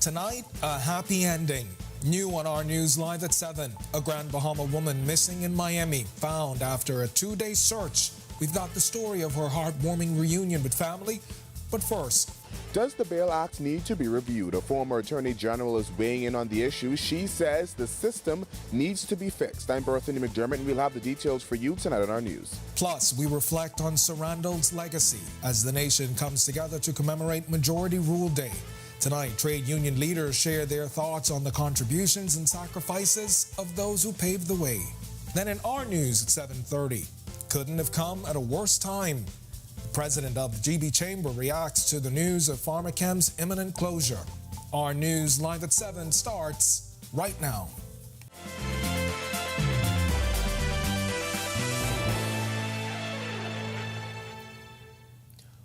Tonight, a happy ending. New on our news live at 7. A Grand Bahama woman missing in Miami, found after a 2-day search. We've got the story of her heartwarming reunion with family. But first, does the Bail Act need to be reviewed? A former Attorney General is weighing in on the issue. She says the system needs to be fixed. I'm Berthany McDermott, and we'll have the details for you tonight on our news. Plus, we reflect on Sarandal's legacy as the nation comes together to commemorate Majority Rule Day. Tonight, trade union leaders share their thoughts on the contributions and sacrifices of those who paved the way. Then in our news at 7:30, couldn't have come at a worse time. The president of the GB Chamber reacts to the news of Pharmachem's imminent closure. Our news live at 7 starts right now.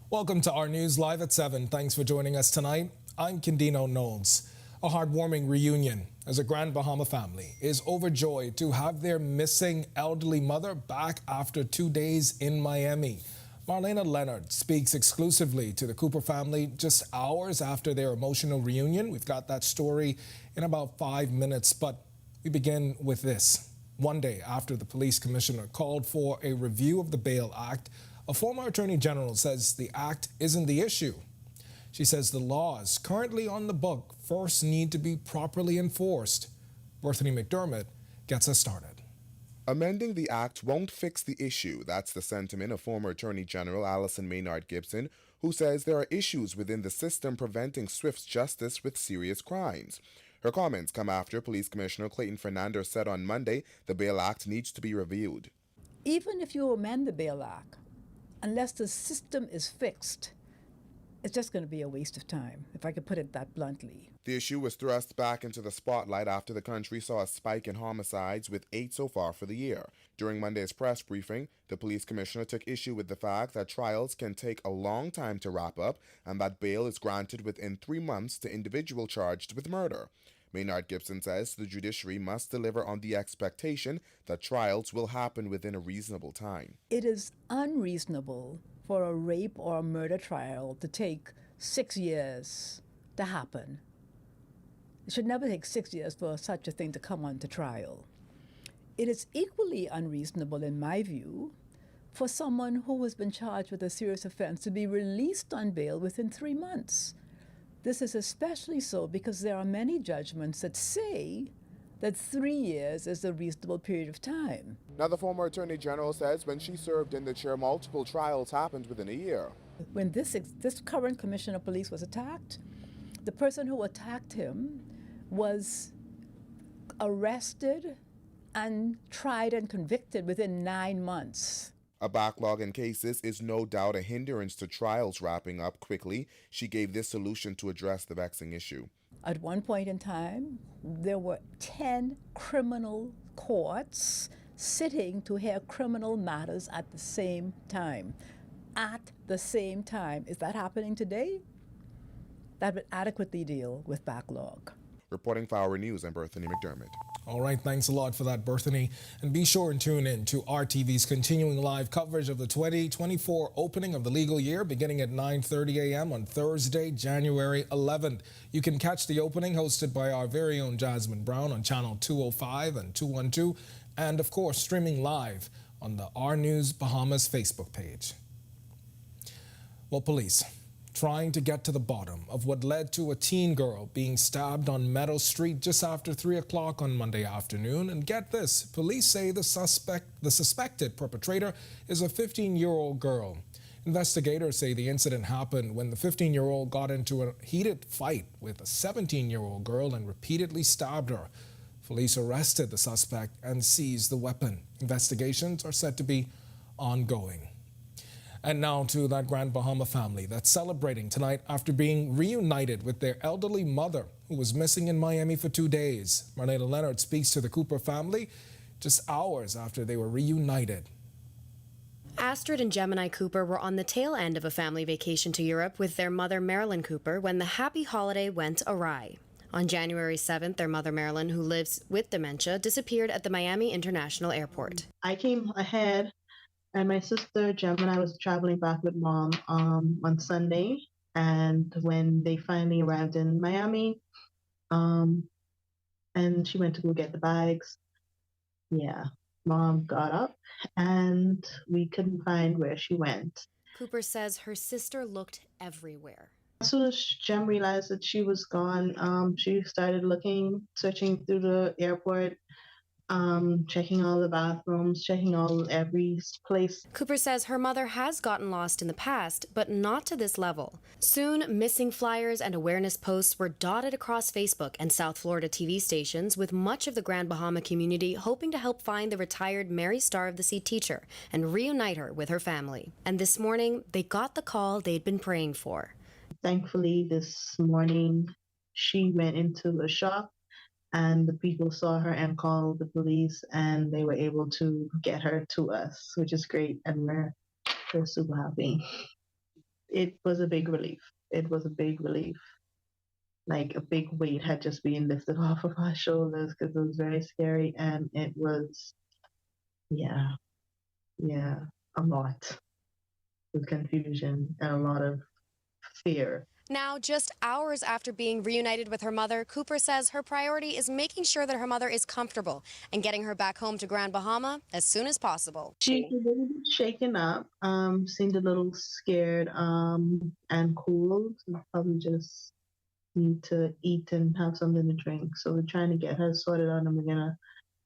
Welcome to our news live at 7. Thanks for joining us tonight. I'm Candino Knowles. A heartwarming reunion as a Grand Bahama family is overjoyed to have their missing elderly mother back after 2 days in Miami. Marlena Leonard speaks exclusively to the Cooper family just hours after their emotional reunion. We've got that story in about 5 minutes, but we begin with this. One day after the police commissioner called for a review of the Bail Act, a former attorney general says the act isn't the issue. She says the laws currently on the book first need to be properly enforced. Berthany McDermott gets us started. Amending the act won't fix the issue. That's the sentiment of former Attorney General Alison Maynard Gibson, who says there are issues within the system preventing swift justice with serious crimes. Her comments come after Police Commissioner Clayton Fernandez said on Monday the Bail Act needs to be reviewed. Even if you amend the Bail Act, unless the system is fixed, it's just going to be a waste of time, if I could put it that bluntly. The issue was thrust back into the spotlight after the country saw a spike in homicides, with 8 so far for the year. During Monday's press briefing, the police commissioner took issue with the fact that trials can take a long time to wrap up and that bail is granted within 3 months to individuals charged with murder. Maynard Gibson says the judiciary must deliver on the expectation that trials will happen within a reasonable time. It is unreasonable for a rape or a murder trial to take 6 years to happen. It should never take 6 years for such a thing to come on to trial. It is equally unreasonable, in my view, for someone who has been charged with a serious offense to be released on bail within 3 months. This is especially so because there are many judgments that say that 3 years is a reasonable period of time. Now, the former Attorney General says when she served in the chair, multiple trials happened within a year. When this current Commissioner of Police was attacked, the person who attacked him was arrested and tried and convicted within 9 months. A backlog in cases is no doubt a hindrance to trials wrapping up quickly. She gave this solution to address the vexing issue. At one point in time, there were 10 criminal courts sitting to hear criminal matters at the same time. At the same time. Is that happening today? That would adequately deal with backlog. Reporting for Our News, I'm Berthany McDermott. All right, thanks a lot for that, Berthany. And be sure and tune in to RTV's continuing live coverage of the 2024 opening of the legal year beginning at 9:30 a.m. on Thursday, January 11th. You can catch the opening hosted by our very own Jasmine Brown on channel 205 and 212, and of course streaming live on the Our News Bahamas Facebook page. Well, police trying to get to the bottom of what led to a teen girl being stabbed on Meadow Street just after 3 o'clock on Monday afternoon. And get this, police say the suspected perpetrator is a 15-year-old girl. Investigators say the incident happened when the 15-year-old got into a heated fight with a 17-year-old girl and repeatedly stabbed her. Police arrested the suspect and seized the weapon. Investigations are said to be ongoing. And now to that Grand Bahama family that's celebrating tonight after being reunited with their elderly mother who was missing in Miami for 2 days. Marlena Leonard speaks to the Cooper family just hours after they were reunited. Astrid and Gemini Cooper were on the tail end of a family vacation to Europe with their mother Marilyn Cooper when the happy holiday went awry. On January 7th, their mother Marilyn, who lives with dementia, disappeared at the Miami International Airport. I came ahead, and my sister Gemini was traveling back with mom on Sunday. And when they finally arrived in Miami, And she went to go get the bags. Yeah, mom got up and we couldn't find where she went. Cooper says her sister looked everywhere. As soon as Jem realized that she was gone, she started looking, searching through the airport, checking all the bathrooms, checking every place. Cooper says her mother has gotten lost in the past, but not to this level. Soon, missing flyers and awareness posts were dotted across Facebook and South Florida TV stations, with much of the Grand Bahama community hoping to help find the retired Mary Star of the Sea teacher and reunite her with her family. And this morning, they got the call they'd been praying for. Thankfully, this morning, she went into a shop and the people saw her and called the police, and they were able to get her to us, which is great, and we're super happy. It was a big relief. It was a big relief. Like a big weight had just been lifted off of our shoulders because it was very scary, and it was, yeah, a lot of confusion and a lot of fear. Now, just hours after being reunited with her mother, Cooper says her priority is making sure that her mother is comfortable and getting her back home to Grand Bahama as soon as possible. She's a little bit shaken up, seemed a little scared and cold. So probably just need to eat and have something to drink. So we're trying to get her sorted out, and we're gonna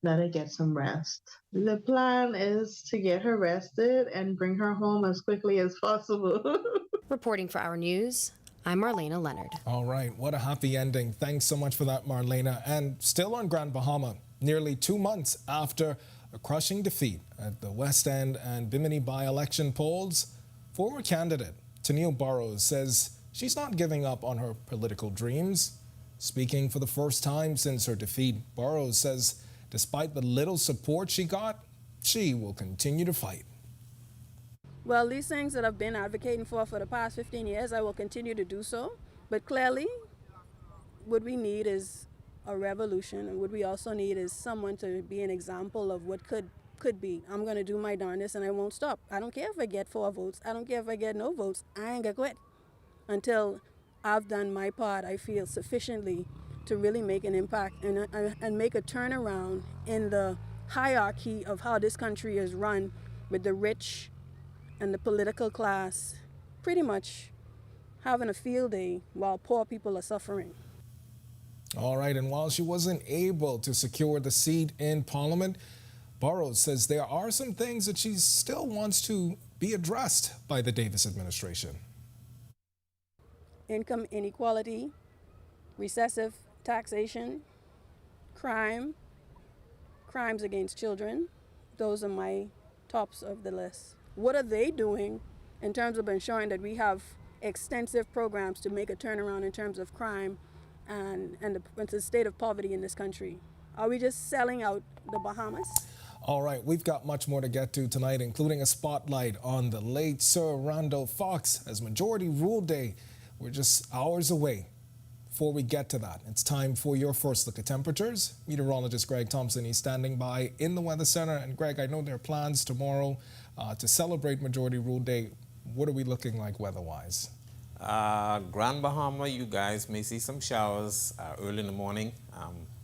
let her get some rest. The plan is to get her rested and bring her home as quickly as possible. Reporting for Our News, I'm Marlena Leonard. All right, what a happy ending. Thanks so much for that, Marlena. And still on Grand Bahama, nearly 2 months after a crushing defeat at the West End and Bimini by-election polls, former candidate Tennille Burrows says she's not giving up on her political dreams. Speaking for the first time since her defeat, Burrows says despite the little support she got, she will continue to fight. Well, these things that I've been advocating for the past 15 years, I will continue to do so. But clearly, what we need is a revolution, and what we also need is someone to be an example of what could be. I'm going to do my darndest, and I won't stop. I don't care if I get 4 votes. I don't care if I get no votes. I ain't going to quit until I've done my part, I feel, sufficiently to really make an impact and make a turnaround in the hierarchy of how this country is run, with the rich and the political class pretty much having a field day while poor people are suffering. All right, and while she wasn't able to secure the seat in Parliament, Burrows says there are some things that she still wants to be addressed by the Davis administration. Income inequality, recessive taxation, crimes against children, those are my tops of the list. What are they doing in terms of ensuring that we have extensive programs to make a turnaround in terms of crime and the state of poverty in this country? Are we just selling out the Bahamas? All right, we've got much more to get to tonight, including a spotlight on the late Sir Randall Fox as Majority Rule Day. We're just hours away. Before we get to that, it's time for your first look at temperatures. Meteorologist Greg Thompson is standing by in the Weather Center. And Greg, I know there are plans tomorrow to celebrate Majority Rule Day. What are we looking like weather-wise? Grand Bahama, you guys may see some showers early in the morning.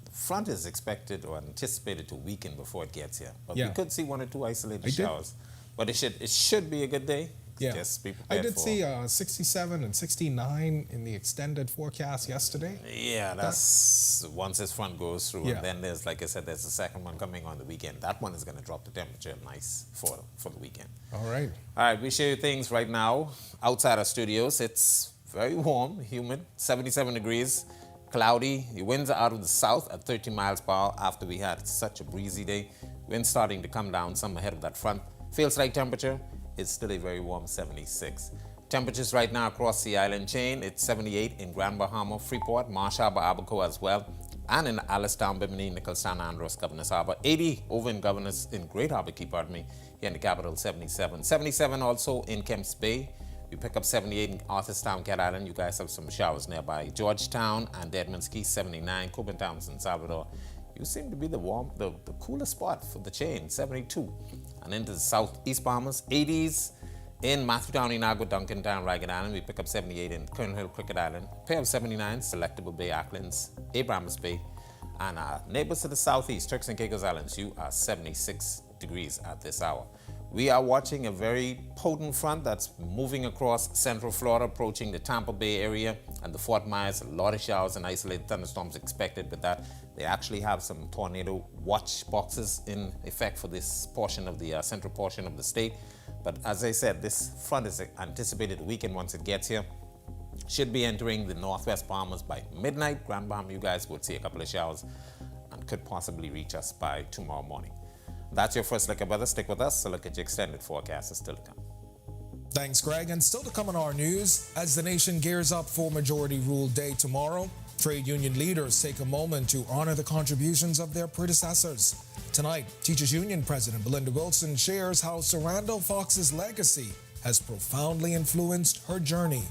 The front is expected or anticipated to weaken before it gets here. But we could see 1 or 2 isolated showers. But it should be a good day. Yeah, just be prepared. I did see 67 and 69 in the extended forecast yesterday. Yeah, that's once this front goes through. And then there's, like I said, there's a second one coming on the weekend. That one is going to drop the temperature nice for the weekend. All right. All right, we show you things right now outside our studios. It's very warm, humid, 77 degrees, cloudy. The winds are out of the south at 30 miles per hour after we had such a breezy day. Winds starting to come down, some ahead of that front. Feels like temperature. It's still a very warm 76. Temperatures right now across the island chain, it's 78 in Grand Bahama, Freeport, Marsh Harbor, Abaco as well, and in Alistown, Bimini, Nichols, San Andros, Governors Harbor. 80 over in Great Harbor Key, here in the capital, 77. 77 also in Kemps Bay. We pick up 78 in Arthurstown, Cat Island. You guys have some showers nearby. Georgetown and Deadman's Key, 79. Coburn Town, San Salvador. You seem to be the coolest spot for the chain, 72. And into the southeast Bahamas, 80s In Matthewtown, Inagua, Duncantown, Ragged Island, we pick up 78 in Colonel Hill, Cricket Island. Pay up 79, Selectable Bay, Acklands, Abramus Bay. And our neighbors to the southeast, Turks and Caicos Islands, you are 76 degrees at this hour. We are watching a very potent front that's moving across central Florida, approaching the Tampa Bay area and the Fort Myers. A lot of showers and isolated thunderstorms expected with that. They actually have some tornado watch boxes in effect for this portion of the central portion of the state. But as I said, this front is anticipated to weaken once it gets here. Should be entering the northwest Bahamas by midnight. Grand Bahama, you guys will see a couple of showers and could possibly reach us by tomorrow morning. That's your first look at weather. Stick with us. A look at your extended forecast is still to come. Thanks, Greg. And still to come on our news, as the nation gears up for Majority Rule Day tomorrow, trade union leaders take a moment to honor the contributions of their predecessors. Tonight, Teachers Union President Belinda Wilson shares how Sarandel Fox's legacy has profoundly influenced her journey.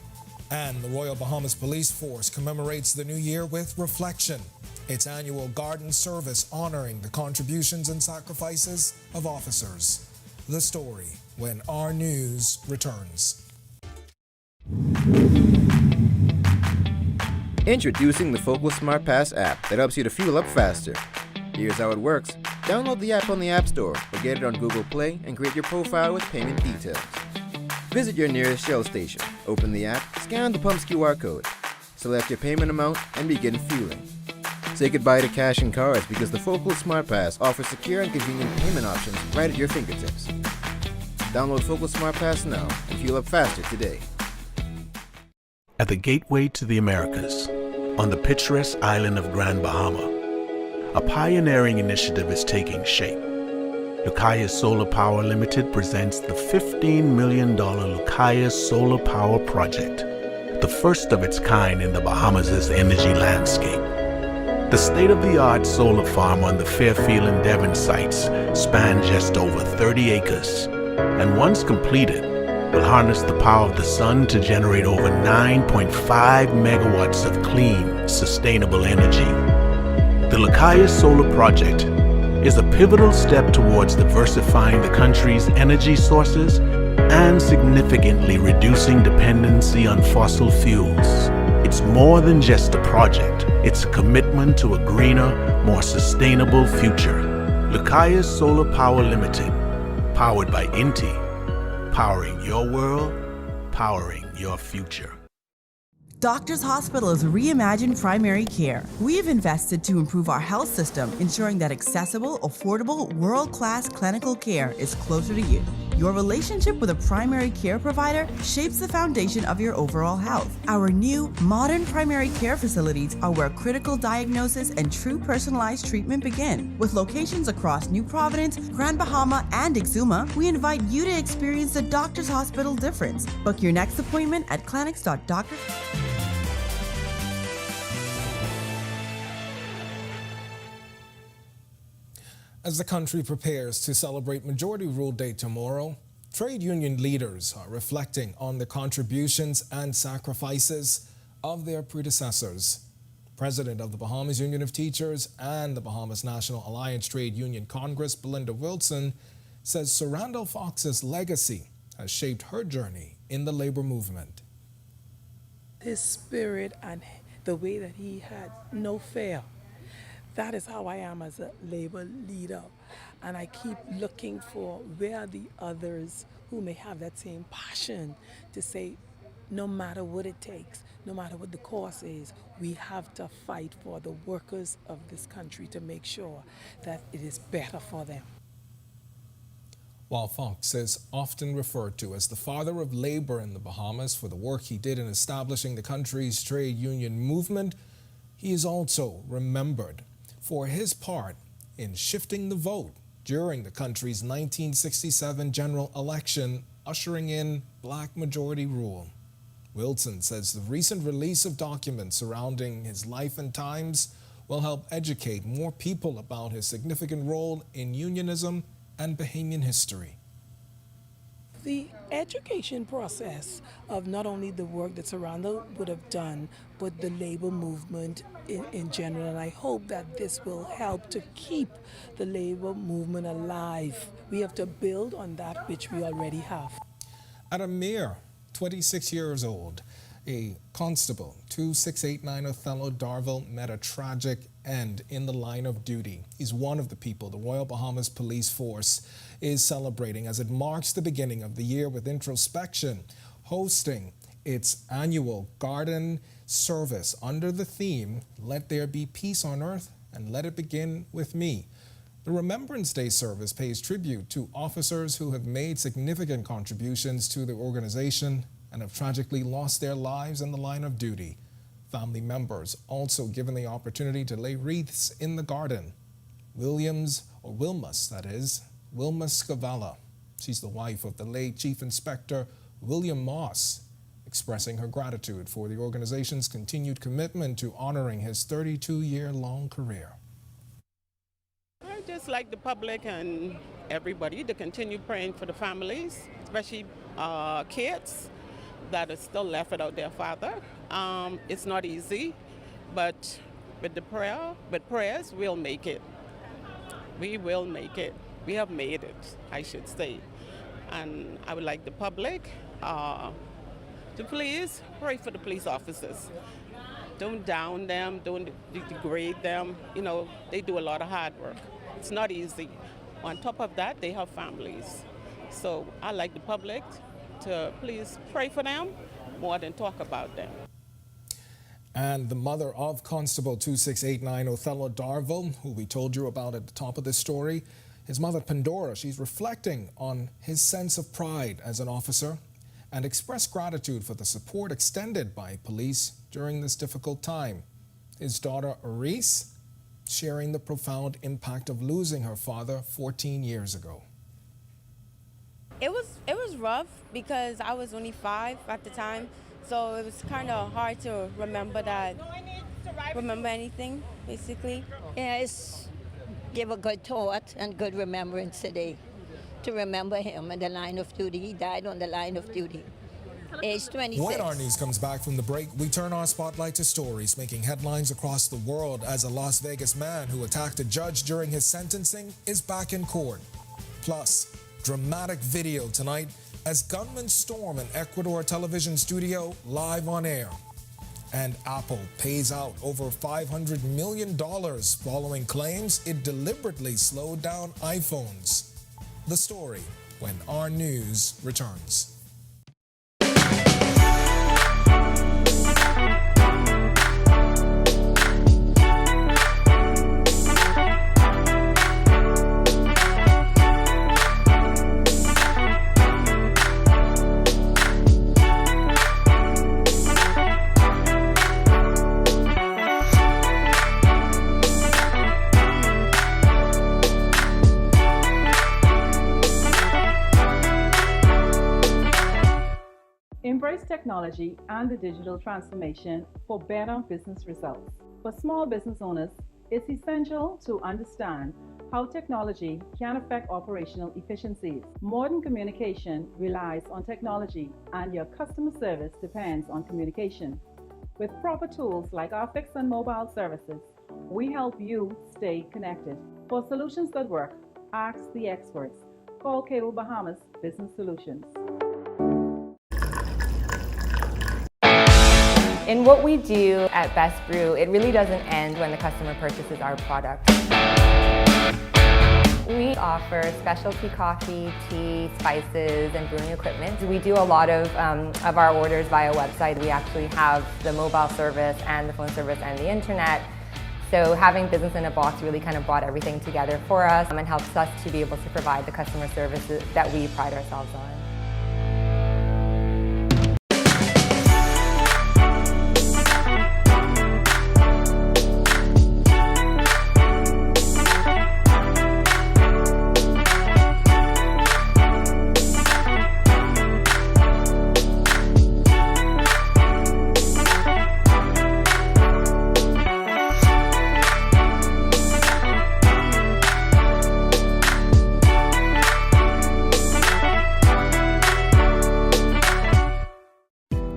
And the Royal Bahamas Police Force commemorates the new year with Reflection, its annual garden service honoring the contributions and sacrifices of officers. The story when Our News returns. Introducing the Focal Smart Pass app that helps you to fuel up faster. Here's how it works. Download the app on the App Store or get it on Google Play and create your profile with payment details. Visit your nearest Shell station, open the app, scan the pump's QR code, select your payment amount, and begin fueling. Say goodbye to cash and cards because the Focal Smart Pass offers secure and convenient payment options right at your fingertips. Download Focal Smart Pass now and fuel up faster today. At the gateway to the Americas, on the picturesque island of Grand Bahama, a pioneering initiative is taking shape. Lucaya Solar Power Limited presents the $15 million Lucaya Solar Power Project, the first of its kind in the Bahamas' energy landscape. The state-of-the-art solar farm on the Fairfield and Devon sites spans just over 30 acres, and once completed, will harness the power of the sun to generate over 9.5 megawatts of clean, sustainable energy. The Lucaya Solar Project is a pivotal step towards diversifying the country's energy sources and significantly reducing dependency on fossil fuels. It's more than just a project. It's a commitment to a greener, more sustainable future. Lucaya Solar Power Limited, powered by Inti, powering your world, powering your future. Doctors Hospital's reimagined primary care. We've invested to improve our health system, ensuring that accessible, affordable, world-class clinical care is closer to you. Your relationship with a primary care provider shapes the foundation of your overall health. Our new, modern primary care facilities are where critical diagnosis and true personalized treatment begin. With locations across New Providence, Grand Bahama, and Exuma, we invite you to experience the Doctors Hospital difference. Book your next appointment at clinics.doctors. As the country prepares to celebrate Majority Rule Day tomorrow, trade union leaders are reflecting on the contributions and sacrifices of their predecessors. President of the Bahamas Union of Teachers and the Bahamas National Alliance Trade Union Congress, Belinda Wilson, says Sarandel Fox's legacy has shaped her journey in the labor movement. His spirit and the way that he had no fear. That is how I am as a labor leader. And I keep looking for where are the others who may have that same passion to say, no matter what it takes, no matter what the cost is, we have to fight for the workers of this country to make sure that it is better for them. While Fox is often referred to as the father of labor in the Bahamas for the work he did in establishing the country's trade union movement, he is also remembered for his part in shifting the vote during the country's 1967 general election, ushering in black majority rule. Wilson says the recent release of documents surrounding his life and times will help educate more people about his significant role in unionism and Bahamian history. The education process of not only the work that Sarandel would have done, but the labor movement in general. And I hope that this will help to keep the labor movement alive. We have to build on that which we already have. At a mere 26 years old, a constable, 2689 Othello Darville, met a tragic end in the line of duty. He's one of the people the Royal Bahamas Police Force is celebrating as it marks the beginning of the year with introspection, hosting its annual garden service under the theme, Let There Be Peace on Earth and Let It Begin With Me. The Remembrance Day service pays tribute to officers who have made significant contributions to the organization and have tragically lost their lives in the line of duty. Family members also given the opportunity to lay wreaths in the garden. Wilmus Scavala. She's the wife of the late Chief Inspector William Moss, expressing her gratitude for the organization's continued commitment to honoring his 32-year-long career. I just like the public and everybody to continue praying for the families, especially kids that are still left without their father. It's not easy, but with prayers, we'll make it. We will make it. We have made it, I should say. And I would like the public to please pray for the police officers. Don't down them, don't degrade them. You know, they do a lot of hard work. It's not easy. On top of that, they have families. So I like the public to please pray for them more than talk about them. And the mother of Constable 2689 Othello Darville, who we told you about at the top of this story, his mother Pandora, she's reflecting on his sense of pride as an officer and expressed gratitude for the support extended by police during this difficult time. His daughter Aris sharing the profound impact of losing her father 14 years ago. It was rough because I was only 5 at the time, so it was kind of hard to remember anything, basically. Yeah, it's give a good thought and good remembrance today to remember him in the line of duty. He died on the line of duty, age 26. When our news comes back from the break, we turn our spotlight to stories making headlines across the world as a Las Vegas man who attacked a judge during his sentencing is back in court. Plus, dramatic video tonight as gunmen storm an Ecuador television studio live on air. And Apple pays out over $500 million following claims it deliberately slowed down iPhones. The story when our news returns. Embrace technology and the digital transformation for better business results. For small business owners, it's essential to understand how technology can affect operational efficiencies. Modern communication relies on technology, and your customer service depends on communication. With proper tools like our fixed and mobile services, we help you stay connected. For solutions that work, ask the experts. Call Cable Bahamas Business Solutions. In what we do at Best Brew, it really doesn't end when the customer purchases our product. We offer specialty coffee, tea, spices, and brewing equipment. We do a lot of our orders via website. We actually have the mobile service and the phone service and the internet. So having Business in a Box really kind of brought everything together for us and helps us to be able to provide the customer services that we pride ourselves on.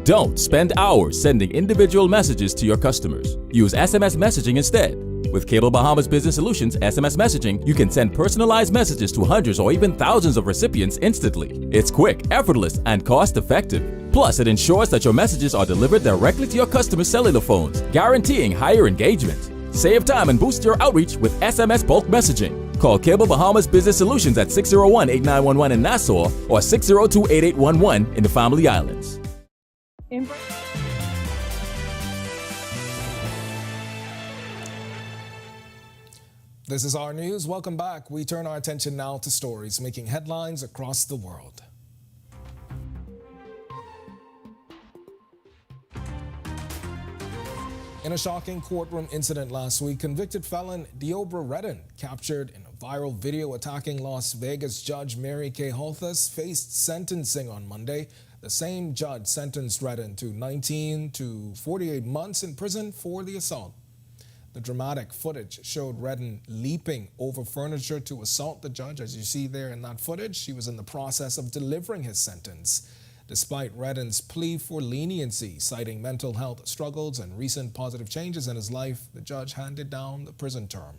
Don't spend hours sending individual messages to your customers. Use SMS messaging instead. With Cable Bahamas Business Solutions SMS messaging, you can send personalized messages to hundreds or even thousands of recipients instantly. It's quick, effortless, and cost-effective. Plus, it ensures that your messages are delivered directly to your customers' cellular phones, guaranteeing higher engagement. Save time and boost your outreach with SMS bulk messaging. Call Cable Bahamas Business Solutions at 601-8911 in Nassau or 602-8811 in the Family Islands. This is our news. Welcome back. We turn our attention now to stories making headlines across the world. In a shocking courtroom incident last week, convicted felon Deobra Redden, captured in a viral video attacking Las Vegas judge Mary Kay Holthus, faced sentencing on Monday. The same judge sentenced Redden to 19 to 48 months in prison for the assault. The dramatic footage showed Redden leaping over furniture to assault the judge. As you see there in that footage, he was in the process of delivering his sentence. Despite Redden's plea for leniency, citing mental health struggles and recent positive changes in his life, the judge handed down the prison term.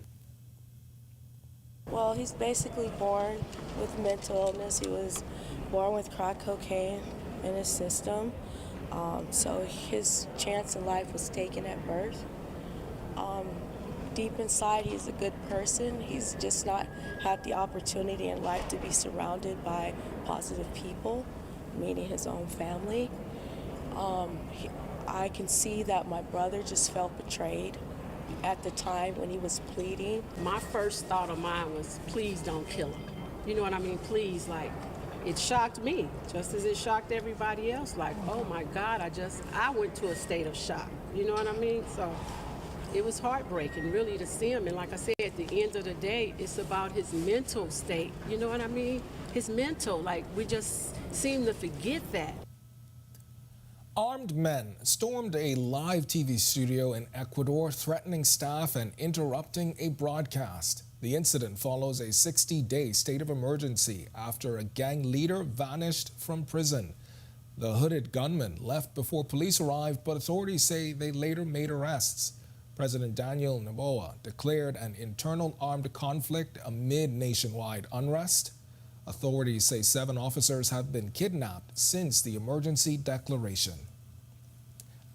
Well, he's basically born with mental illness. He was born with crack cocaine in his system, so his chance in life was taken at birth. Deep inside, he's a good person. He's just not had the opportunity in life to be surrounded by positive people, meaning his own family. I can see that my brother just felt betrayed at the time when he was pleading. My first thought of mine was, please don't kill him. You know what I mean? Please, like, it shocked me, just as it shocked everybody else. Like, oh my God, I went to a state of shock. You know what I mean? So it was heartbreaking, really, to see him. And like I said, at the end of the day, it's about his mental state. You know what I mean? His mental, like, we just seem to forget that. Armed men stormed a live TV studio in Ecuador, threatening staff and interrupting a broadcast. The incident follows a 60-day state of emergency after a gang leader vanished from prison. The hooded gunman left before police arrived, but authorities say they later made arrests. President Daniel Noboa declared an internal armed conflict amid nationwide unrest. Authorities say 7 officers have been kidnapped since the emergency declaration.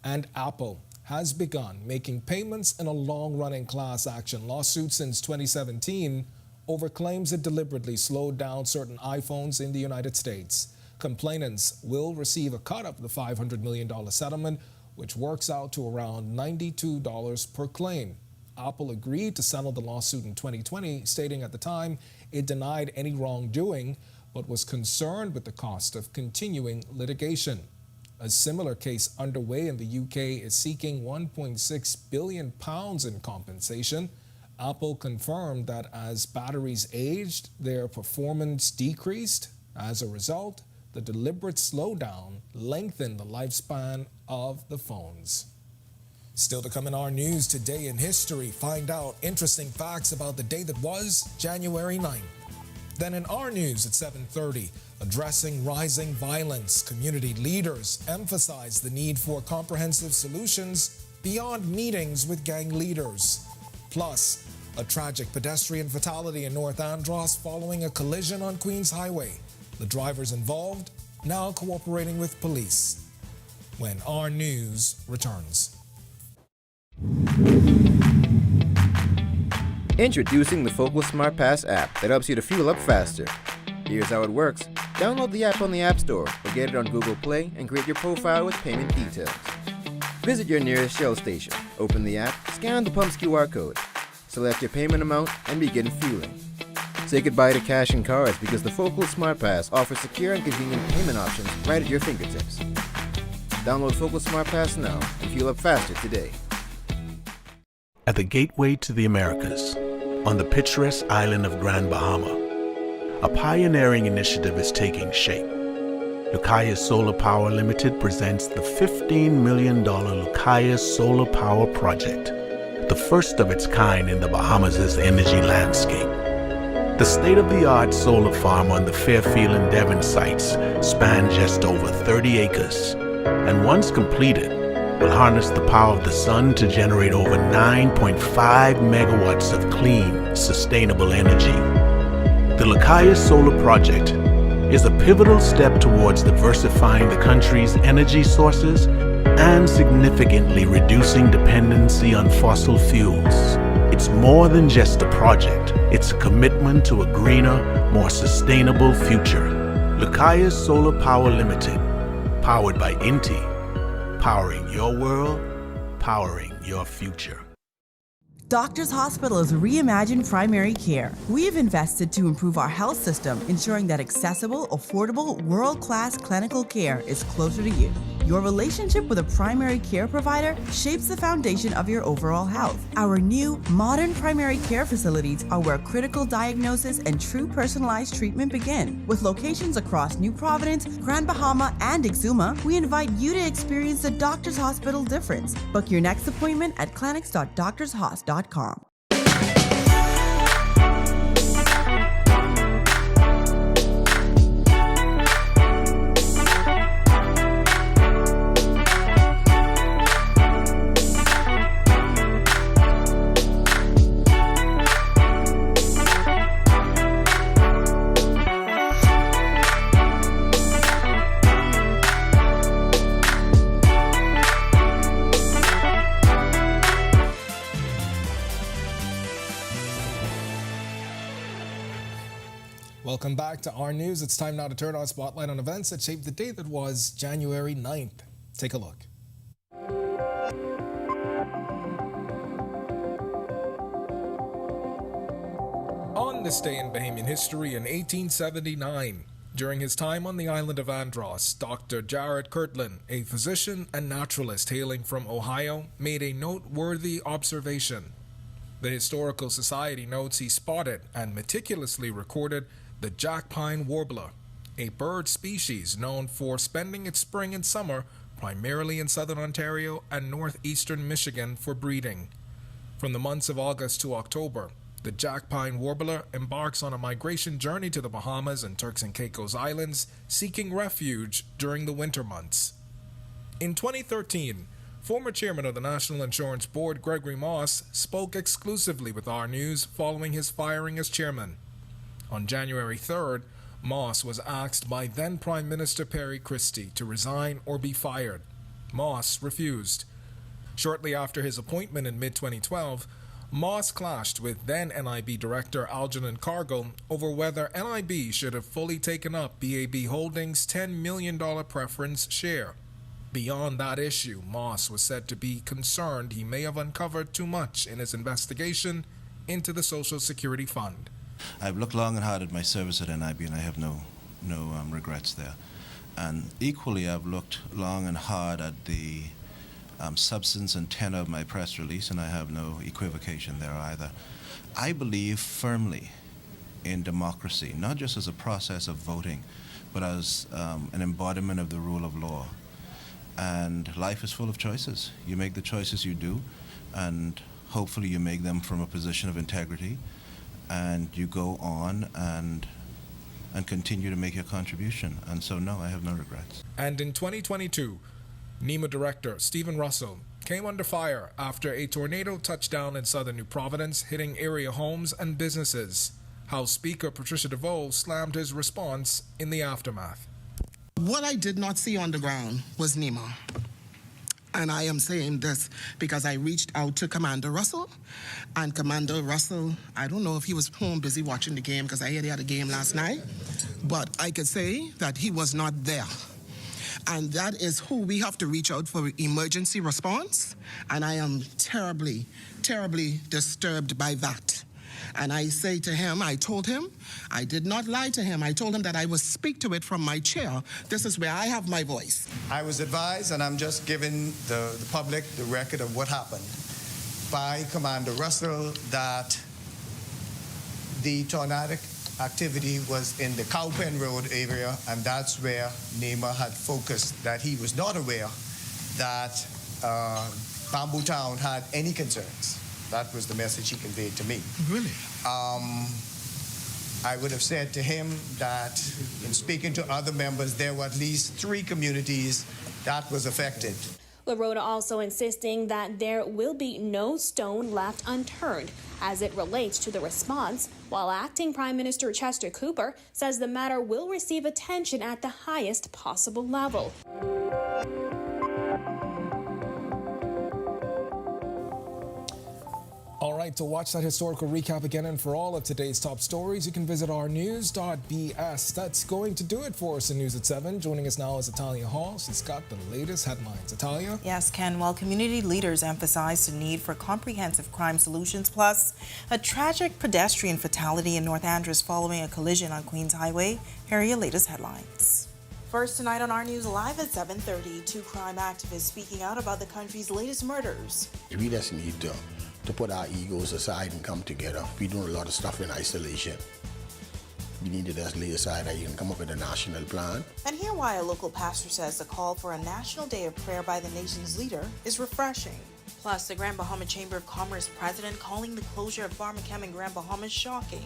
And Apple has begun making payments in a long-running class action lawsuit since 2017 over claims it deliberately slowed down certain iPhones in the United States. Complainants will receive a cut of the $500 million settlement, which works out to around $92 per claim. Apple agreed to settle the lawsuit in 2020, stating at the time it denied any wrongdoing, but was concerned with the cost of continuing litigation. A similar case underway in the UK is seeking £1.6 billion in compensation. Apple confirmed that as batteries aged, their performance decreased. As a result, the deliberate slowdown lengthened the lifespan of the phones. Still to come in our news today in history, find out interesting facts about the day that was January 9th. Then in our news at 7:30, addressing rising violence, community leaders emphasize the need for comprehensive solutions beyond meetings with gang leaders. Plus, a tragic pedestrian fatality in North Andros following a collision on Queens Highway. The drivers involved now cooperating with police. When our news returns. Introducing the Focus Smart Pass app that helps you to fuel up faster. Here's how it works. Download the app on the App Store or get it on Google Play and create your profile with payment details. Visit your nearest Shell station, open the app, scan the pump's QR code, select your payment amount, and begin fueling. Say goodbye to cash and cards because the Focus Smart Pass offers secure and convenient payment options right at your fingertips. Download Focus Smart Pass now and fuel up faster today. At the gateway to the Americas, on the picturesque island of Grand Bahama, a pioneering initiative is taking shape. Lucaya Solar Power Limited presents the $15 million Lucaya Solar Power Project, the first of its kind in the Bahamas' energy landscape. The state-of-the-art solar farm on the Fairfield and Devon sites spans just over 30 acres, and once completed, will harness the power of the sun to generate over 9.5 megawatts of clean, sustainable energy. The Lucaya Solar Project is a pivotal step towards diversifying the country's energy sources and significantly reducing dependency on fossil fuels. It's more than just a project. It's a commitment to a greener, more sustainable future. Lucaya Solar Power Limited, powered by Inti, powering your world, powering your future. Doctors Hospital has reimagined primary care. We have invested to improve our health system, ensuring that accessible, affordable, world-class clinical care is closer to you. Your relationship with a primary care provider shapes the foundation of your overall health. Our new, modern primary care facilities are where critical diagnosis and true personalized treatment begin. With locations across New Providence, Grand Bahama, and Exuma, we invite you to experience the Doctors Hospital difference. Book your next appointment at clinics.doctorshos.com. Welcome back to Our News. It's time now to turn our spotlight on events that shaped the day that was January 9th. Take a look. On this day in Bahamian history in 1879, during his time on the island of Andros, Dr. Jared Kirtland, a physician and naturalist hailing from Ohio, made a noteworthy observation. The Historical Society notes he spotted and meticulously recorded the jack pine warbler, a bird species known for spending its spring and summer primarily in southern Ontario and northeastern Michigan for breeding. From the months of August to October, the jack pine warbler embarks on a migration journey to the Bahamas and Turks and Caicos Islands, seeking refuge during the winter months. In 2013, former chairman of the National Insurance Board, Gregory Moss, spoke exclusively with Our News following his firing as chairman. On January 3rd, Moss was asked by then Prime Minister Perry Christie to resign or be fired. Moss refused. Shortly after his appointment in mid-2012, Moss clashed with then NIB Director Algernon Cargill over whether NIB should have fully taken up BAB Holdings' $10 million preference share. Beyond that issue, Moss was said to be concerned he may have uncovered too much in his investigation into the Social Security Fund. I've looked long and hard at my service at NIB, and I have no regrets there. And equally, I've looked long and hard at the substance and tenor of my press release, and I have no equivocation there either. I believe firmly in democracy, not just as a process of voting, but as an embodiment of the rule of law. And life is full of choices. You make the choices you do, and hopefully you make them from a position of integrity, and you go on and continue to make your contribution. And so, no, I have no regrets. And in 2022, NEMA Director Stephen Russell came under fire after a tornado touched down in southern New Providence, hitting area homes and businesses. House Speaker Patricia DeVoe slammed his response in the aftermath. What I did not see on the ground was NEMA. And I am saying this because I reached out to Commander Russell, and Commander Russell, I don't know if he was home busy watching the game because I heard he had a game last night, but I could say that he was not there. And that is who we have to reach out for emergency response, and I am terribly, terribly disturbed by that. And I say to him, I told him, I did not lie to him. I told him that I would speak to it from my chair. This is where I have my voice. I was advised, and I'm just giving the public the record of what happened, by Commander Russell, that the tornadic activity was in the Cowpen Road area, and that's where NEMA had focused, that he was not aware that Bamboo Town had any concerns. That was the message he conveyed to me. Really? I would have said to him that in speaking to other members, there were at least 3 communities that was affected. LaRota also insisting that there will be no stone left unturned as it relates to the response, while Acting Prime Minister Chester Cooper says the matter will receive attention at the highest possible level. All right, to watch that historical recap again and for all of today's top stories, you can visit ournews.bs. That's going to do it for us in News at 7. Joining us now is Italia Hall. She's got the latest headlines. Italia? Yes, Ken. Well, community leaders emphasized the need for comprehensive crime solutions, plus a tragic pedestrian fatality in North Andros following a collision on Queens Highway. Here are your latest headlines. First tonight on Our News Live at 7:30, two crime activists speaking out about the country's latest murders. We just need to put our egos aside and come together. We're doing a lot of stuff in isolation. We need to just lay aside that you can come up with a national plan. And hear why a local pastor says the call for a national day of prayer by the nation's leader is refreshing. Plus, the Grand Bahama Chamber of Commerce president calling the closure of Pharmachem in Grand Bahama shocking.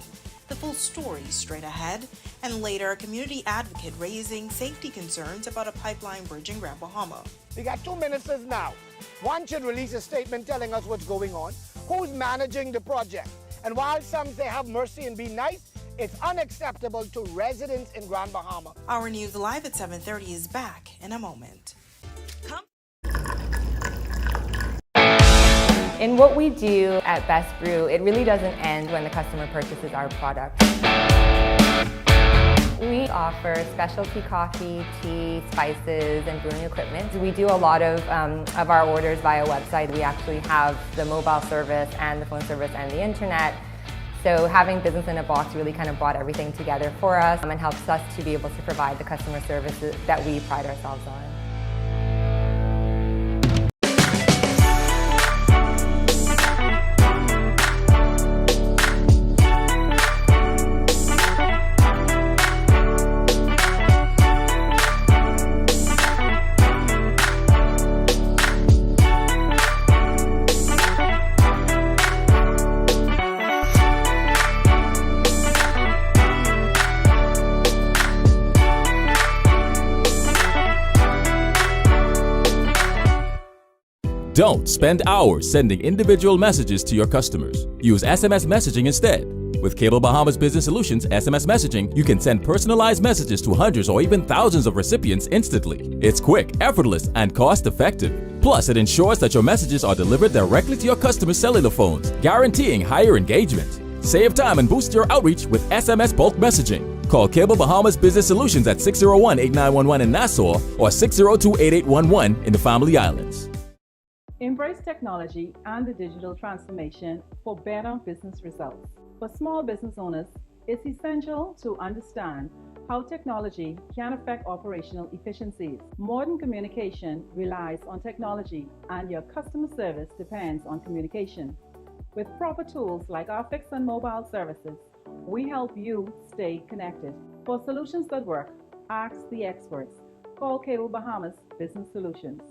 The full story straight ahead. And later, a community advocate raising safety concerns about a pipeline bridge in Grand Bahama. We got two ministers now. One should release a statement telling us what's going on, who's managing the project. And while some say have mercy and be nice, it's unacceptable to residents in Grand Bahama. Our News Live at 7:30 is back in a moment. In what we do at Best Brew, it really doesn't end when the customer purchases our product. We offer specialty coffee, tea, spices, and brewing equipment. We do a lot of our orders via website. We actually have the mobile service and the phone service and the internet. So having business in a box really kind of brought everything together for us and helps us to be able to provide the customer services that we pride ourselves on. Don't spend hours sending individual messages to your customers. Use SMS messaging instead. With Cable Bahamas Business Solutions SMS messaging, you can send personalized messages to hundreds or even thousands of recipients instantly. It's quick, effortless, and cost-effective. Plus, it ensures that your messages are delivered directly to your customers' cellular phones, guaranteeing higher engagement. Save time and boost your outreach with SMS bulk messaging. Call Cable Bahamas Business Solutions at 601-8911 in Nassau or 602-8811 in the Family Islands. Embrace technology and the digital transformation for better business results. For small business owners, it's essential to understand how technology can affect operational efficiencies. Modern communication relies on technology, and your customer service depends on communication. With proper tools like our fixed and mobile services, we help you stay connected. For solutions that work, ask the experts. Call Cable Bahamas Business Solutions.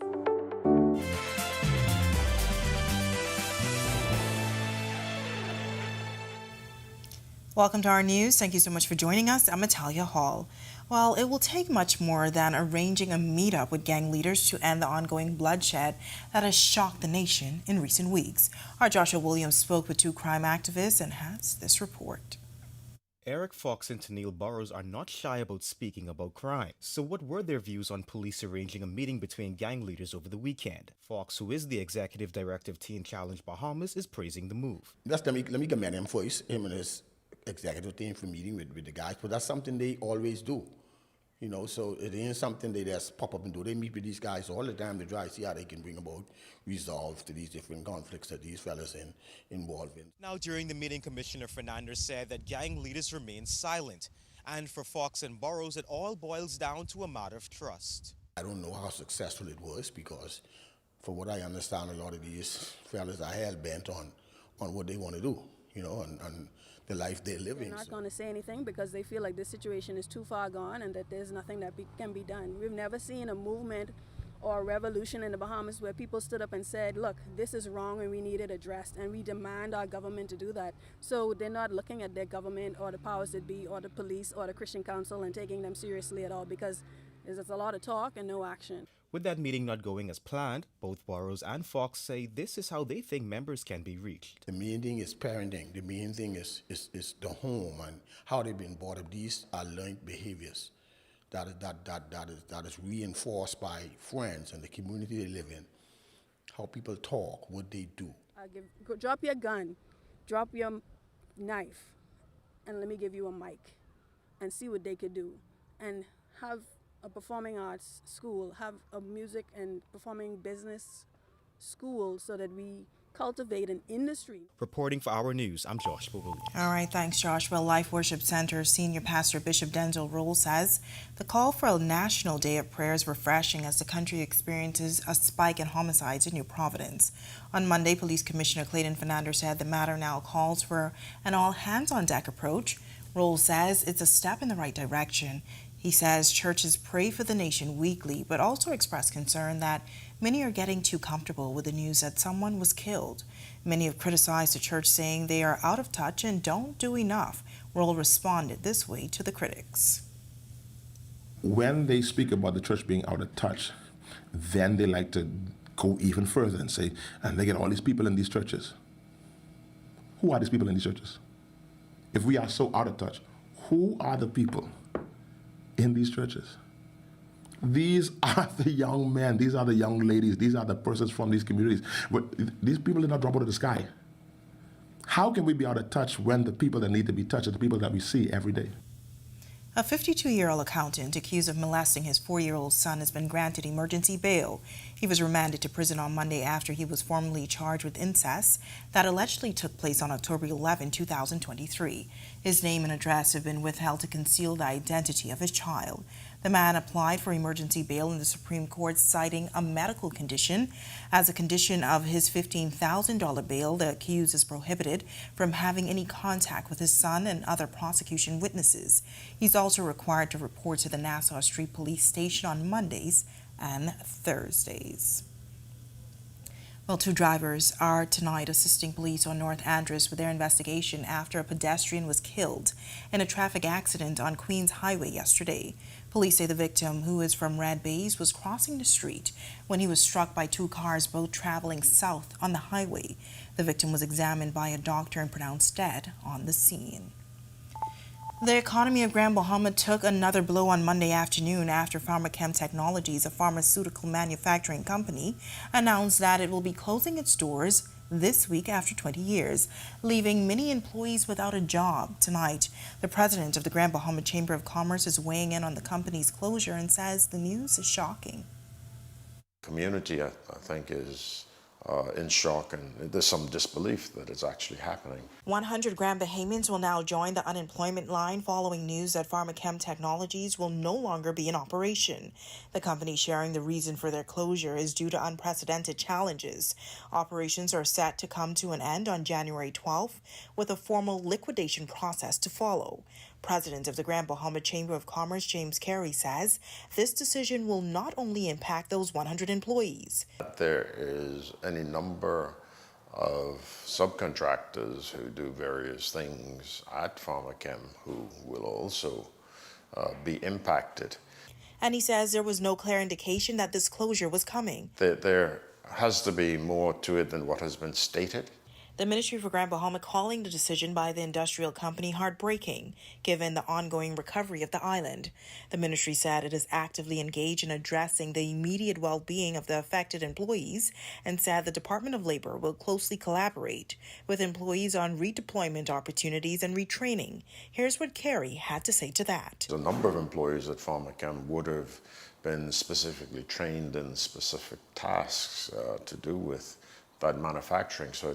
Welcome to Our News. Thank you so much for joining us. I'm Italia Hall. Well, it will take much more than arranging a meetup with gang leaders to end the ongoing bloodshed that has shocked the nation in recent weeks. Our Joshua Williams spoke with two crime activists and has this report. Eric Fox and Tennille Burrows are not shy about speaking about crime. So what were their views on police arranging a meeting between gang leaders over the weekend? Fox, who is the executive director of Teen Challenge Bahamas, is praising the move. Let me commend him first, him and his executive team for meeting with the guys, but that's something they always do. You know, so it ain't something they just pop up and do. They meet with these guys all the time to try to see how they can bring about resolve to these different conflicts that these fellas involved in. Now, during the meeting, Commissioner Fernandez said that gang leaders remain silent. And for Fox and Burrows, it all boils down to a matter of trust. I don't know how successful it was because, from what I understand, a lot of these fellas are hell-bent on what they want to do, you know, and the life they're living. They're not going to say anything because they feel like this situation is too far gone and that there's nothing that can be done. We've never seen a movement or a revolution in the Bahamas where people stood up and said, look, this is wrong and we need it addressed, and we demand our government to do that. So they're not looking at their government or the powers that be or the police or the Christian Council and taking them seriously at all, because There's just a lot of talk and no action. With that meeting not going as planned, both Burrows and Fox say this is how they think members can be reached. The main thing is parenting. The main thing is the home and how they've been brought up. These are learned behaviors that is reinforced by friends and the community they live in. How people talk, what they do. Drop your gun, drop your knife, and let me give you a mic and see what they could do. And have a performing arts school, have a music and performing business school so that we cultivate an industry. Reporting for Our News, I'm Josh Bowley. All right, thanks, Josh. Well, Life Worship Center Senior Pastor Bishop Denzel Roll says the call for a national day of prayer is refreshing as the country experiences a spike in homicides in New Providence. On Monday, Police Commissioner Clayton Fernandez said the matter now calls for an all-hands-on-deck approach. Roll says it's a step in the right direction. He says churches pray for the nation weekly, but also express concern that many are getting too comfortable with the news that someone was killed. Many have criticized the church, saying they are out of touch and don't do enough. Roll responded this way to the critics. When they speak about the church being out of touch, then they like to go even further and say, and they get all these people in these churches. Who are these people in these churches? If we are so out of touch, who are the people in these churches? These are the young men, these are the young ladies, these are the persons from these communities. But these people did not drop out of the sky. How can we be out of touch when the people that need to be touched are the people that we see every day? A 52-year-old accountant accused of molesting his 4-year-old son has been granted emergency bail. He was remanded to prison on Monday after he was formally charged with incest that allegedly took place on October 11, 2023. His name and address have been withheld to conceal the identity of his child. The man applied for emergency bail in the Supreme Court, citing a medical condition. As a condition of his $15,000 bail, the accused is prohibited from having any contact with his son and other prosecution witnesses. He's also required to report to the Nassau Street Police Station on Mondays and Thursdays. Well, 2 drivers are tonight assisting police on North Andros with their investigation after a pedestrian was killed in a traffic accident on Queens Highway yesterday. Police say the victim, who is from Red Bays, was crossing the street when he was struck by 2 cars, both traveling south on the highway. The victim was examined by a doctor and pronounced dead on the scene. The economy of Grand Bahama took another blow on Monday afternoon after Pharmachem Technologies, a pharmaceutical manufacturing company, announced that it will be closing its doors this week after 20 years, leaving many employees without a job. Tonight, the president of the Grand Bahama Chamber of Commerce is weighing in on the company's closure and says the news is shocking. Community, I think, is in shock, and there's some disbelief that it's actually happening. 100 Grand Bahamians will now join the unemployment line following news that Pharmachem Technologies will no longer be in operation. The company sharing the reason for their closure is due to unprecedented challenges. Operations are set to come to an end on January 12th, with a formal liquidation process to follow. President of the Grand Bahama Chamber of Commerce, James Carey, says this decision will not only impact those 100 employees. There is any number of subcontractors who do various things at Pharmachem who will also be impacted. And he says there was no clear indication that this closure was coming. There has to be more to it than what has been stated. The Ministry for Grand Bahama calling the decision by the industrial company heartbreaking, given the ongoing recovery of the island. The ministry said it is actively engaged in addressing the immediate well-being of the affected employees and said the Department of Labor will closely collaborate with employees on redeployment opportunities and retraining. Here's what Carey had to say to that. A number of employees at Pharmachem would have been specifically trained in specific tasks to do with that manufacturing, so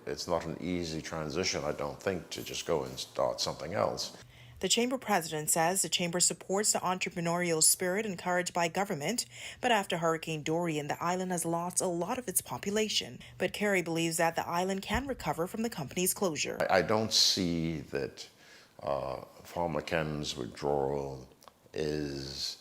it's not an easy transition, I don't think, to just go and start something else. The chamber president says the chamber supports the entrepreneurial spirit encouraged by government, but after Hurricane Dorian, the island has lost a lot of its population. But Carey believes that the island can recover from the company's closure. I don't see that Pharmachem's withdrawal is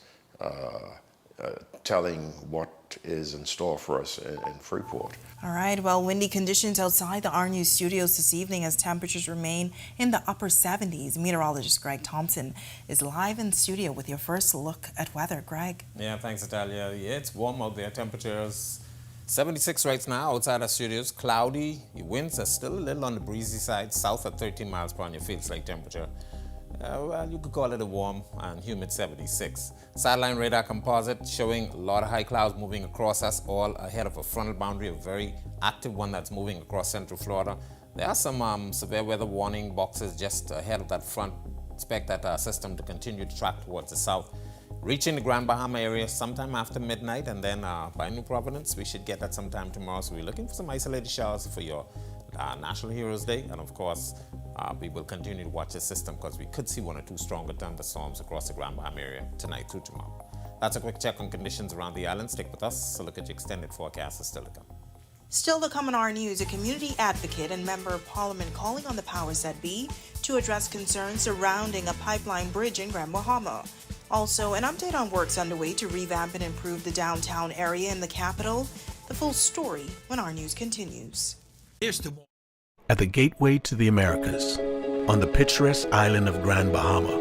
telling what is in store for us in Freeport. All right, well, windy conditions outside the Our News studios this evening as temperatures remain in the upper 70s. Meteorologist Greg Thompson is live in studio with your first look at weather. Greg. Yeah, thanks, Natalia. Yeah, it's warm out there. Temperatures 76 right now outside our studios. Cloudy. The winds are still a little on the breezy side. South at 13 miles per hour. Your feels like temperature. Well, you could call it a warm and humid 76. Satellite radar composite showing a lot of high clouds moving across us, all ahead of a frontal boundary, a very active one that's moving across central Florida. There are some severe weather warning boxes just ahead of that front. Expect that system to continue to track towards the south, reaching the Grand Bahama area sometime after midnight, and then by New Providence, we should get that sometime tomorrow. So we're looking for some isolated showers for your National Heroes Day, and of course, we will continue to watch the system because we could see 1 or 2 stronger thunderstorms across the Grand Bahama area tonight through tomorrow. That's a quick check on conditions around the island. Stick with us. So look at your extended forecast is still to come. Still to come on Our News, a community advocate and member of parliament calling on the powers that be to address concerns surrounding a pipeline bridge in Grand Bahama. Also, an update on works underway to revamp and improve the downtown area in the capital. The full story when Our News continues. At the gateway to the Americas, on the picturesque island of Grand Bahama,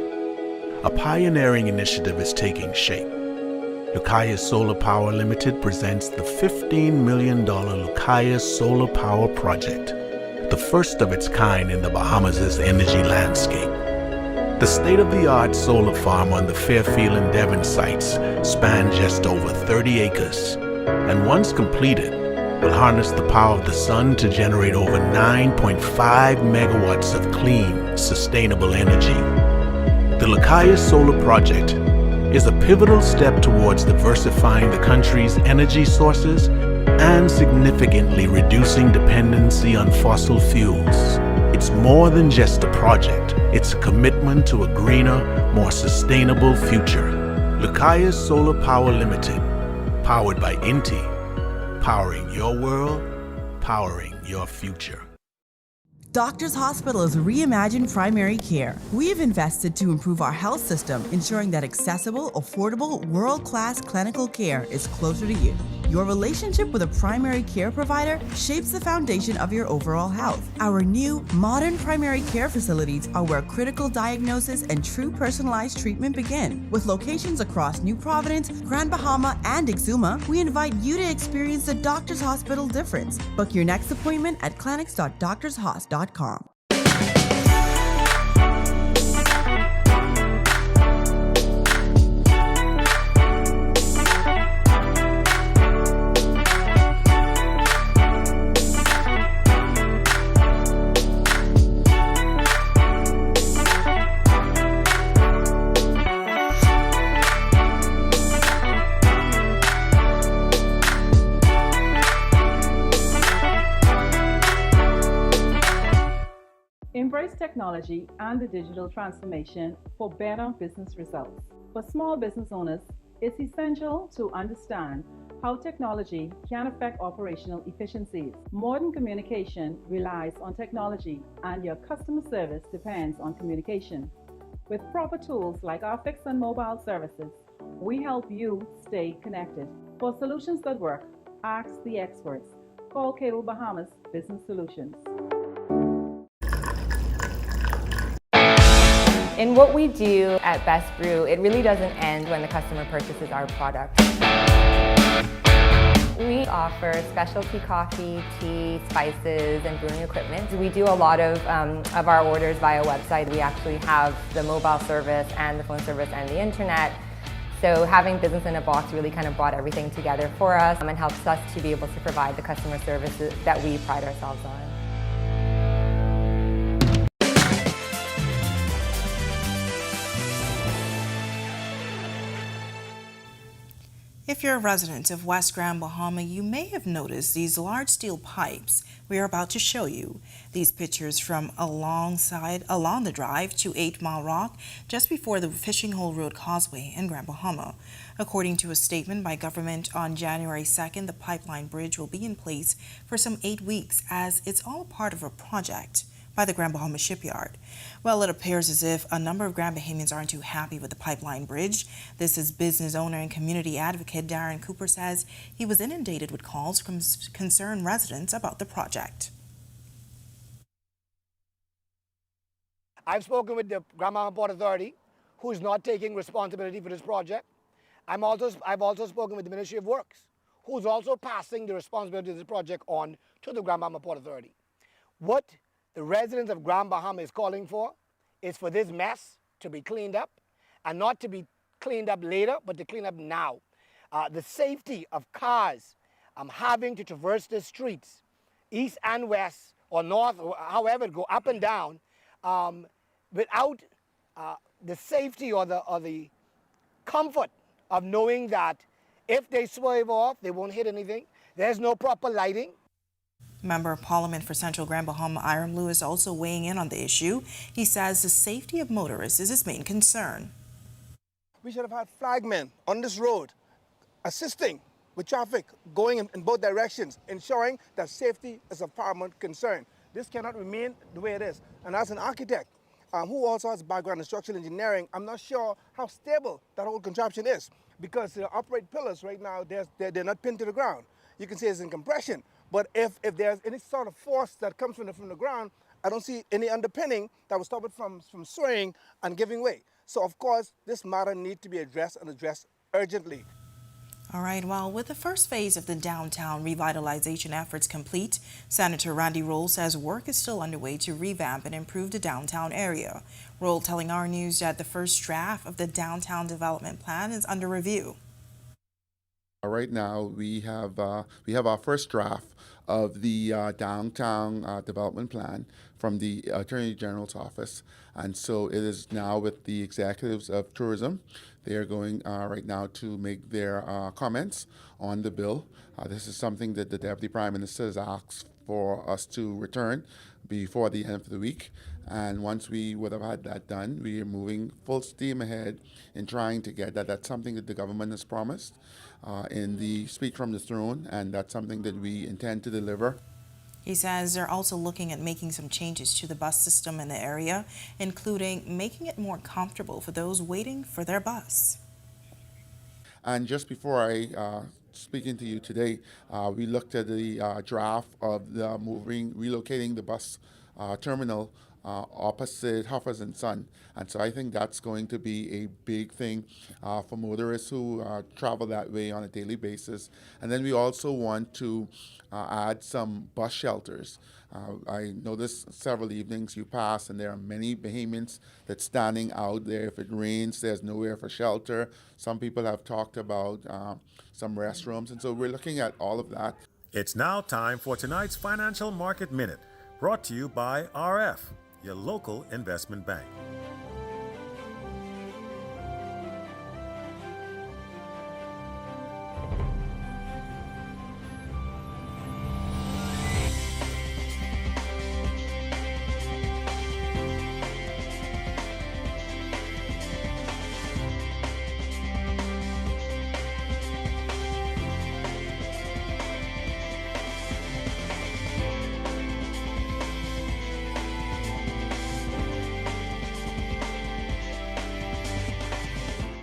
a pioneering initiative is taking shape. Lucaya Solar Power Limited presents the $15 million Lucaya Solar Power Project, the first of its kind in the Bahamas' energy landscape. The state-of-the-art solar farm on the Fairfield and Devon sites spans just over 30 acres, and once completed, will harness the power of the sun to generate over 9.5 megawatts of clean, sustainable energy. The Lucaya Solar Project is a pivotal step towards diversifying the country's energy sources and significantly reducing dependency on fossil fuels. It's more than just a project. It's a commitment to a greener, more sustainable future. Lucaya Solar Power Limited, powered by Inti. Powering your world, powering your future. Doctors Hospital is reimagined primary care. We have invested to improve our health system, ensuring that accessible, affordable, world-class clinical care is closer to you. Your relationship with a primary care provider shapes the foundation of your overall health. Our new, modern primary care facilities are where critical diagnosis and true personalized treatment begin. With locations across New Providence, Grand Bahama, and Exuma, we invite you to experience the Doctors Hospital difference. Book your next appointment at clinics.doctorshos.com. Embrace technology and the digital transformation for better business results. For small business owners, it's essential to understand how technology can affect operational efficiencies. Modern communication relies on technology, and your customer service depends on communication. With proper tools like our fixed and mobile services, we help you stay connected. For solutions that work, ask the experts. Call Cable Bahamas Business Solutions. In what we do at Best Brew, it really doesn't end when the customer purchases our product. We offer specialty coffee, tea, spices, and brewing equipment. We do a lot of our orders via website. We actually have the mobile service and the phone service and the internet. So having business in a box really kind of brought everything together for us and helps us to be able to provide the customer services that we pride ourselves on. If you're a resident of West Grand Bahama, you may have noticed these large steel pipes we are about to show you. These pictures from along the drive to 8 Mile Rock, just before the Fishing Hole Road Causeway in Grand Bahama. According to a statement by government on January 2nd, the pipeline bridge will be in place for some 8 weeks as it's all part of a project by the Grand Bahama Shipyard. Well, it appears as if a number of Grand Bahamians aren't too happy with the pipeline bridge. This is business owner and community advocate Darren Cooper says he was inundated with calls from concerned residents about the project. I've spoken with the Grand Bahama Port Authority, who is not taking responsibility for this project. I've also spoken with the Ministry of Works, who's also passing the responsibility of this project on to the Grand Bahama Port Authority. What the residents of Grand Bahama is calling for is for this mess to be cleaned up, and not to be cleaned up later, but to clean up now. The safety of cars having to traverse the streets, east and west, or north, or however, go up and down, without the safety or the comfort of knowing that if they swerve off, they won't hit anything. There's no proper lighting. Member of Parliament for Central Grand Bahama, Iram Lewis, also weighing in on the issue. He says the safety of motorists is his main concern. We should have had flagmen on this road assisting with traffic going in both directions, ensuring that safety is of paramount concern. This cannot remain the way it is. And as an architect who also has a background in structural engineering, I'm not sure how stable that whole contraption is, because the upright pillars right now, they're not pinned to the ground. You can say it's in compression, but if there's any sort of force that comes from the ground, I don't see any underpinning that will stop it from swaying and giving way. So of course, this matter needs to be addressed and addressed urgently. All right, well, with the first phase of the downtown revitalization efforts complete, Senator Randy Roll says work is still underway to revamp and improve the downtown area. Roll telling Our News that the first draft of the downtown development plan is under review. Right now, we have our first draft of the downtown development plan from the Attorney General's office, and so it is now with the executives of tourism. They are going right now to make their comments on the bill. This is something that the Deputy Prime Minister has asked for us to return before the end of the week. And once we would have had that done, we are moving full steam ahead in trying to get that. That's something that the government has promised in the speech from the throne, and that's something that we intend to deliver. He says they're also looking at making some changes to the bus system in the area, including making it more comfortable for those waiting for their bus. And just before I speaking to you today, we looked at the draft of the relocating the bus terminal opposite Huffers and Son. And so I think that's going to be a big thing for motorists who travel that way on a daily basis. And then we also want to add some bus shelters. I noticed several evenings you pass and there are many Bahamians that's standing out there. If it rains, there's nowhere for shelter. Some people have talked about some restrooms, and so we're looking at all of that. It's now time for tonight's Financial Market Minute, brought to you by RF, your local investment bank.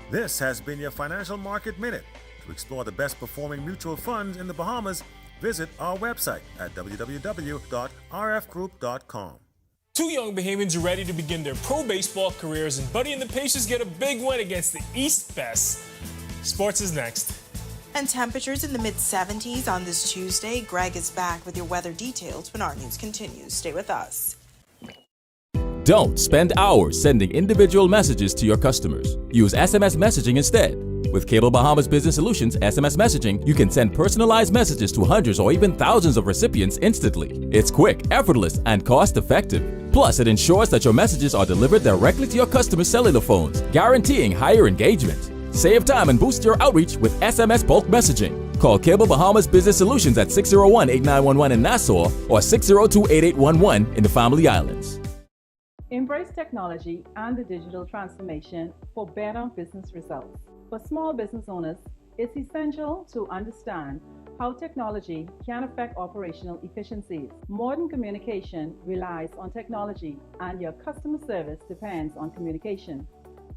This has been your Financial Market Minute. To explore the best performing mutual funds in the Bahamas, visit our website at www.rfgroup.com. Two young Bahamians are ready to begin their pro baseball careers, and Buddy and the Pacers get a big win against the East Best. Sports is next. And temperatures in the mid-70s on this Tuesday. Greg is back with your weather details when Our News continues. Stay with us. Don't spend hours sending individual messages to your customers. Use SMS messaging instead. With Cable Bahamas Business Solutions SMS messaging, you can send personalized messages to hundreds or even thousands of recipients instantly. It's quick, effortless, and cost-effective. Plus, it ensures that your messages are delivered directly to your customers' cellular phones, guaranteeing higher engagement. Save time and boost your outreach with SMS bulk messaging. Call Cable Bahamas Business Solutions at 601-8911 in Nassau or 602-8811 in the Family Islands. Embrace technology and the digital transformation for better business results. For small business owners, it's essential to understand how technology can affect operational efficiencies. Modern communication relies on technology, and your customer service depends on communication.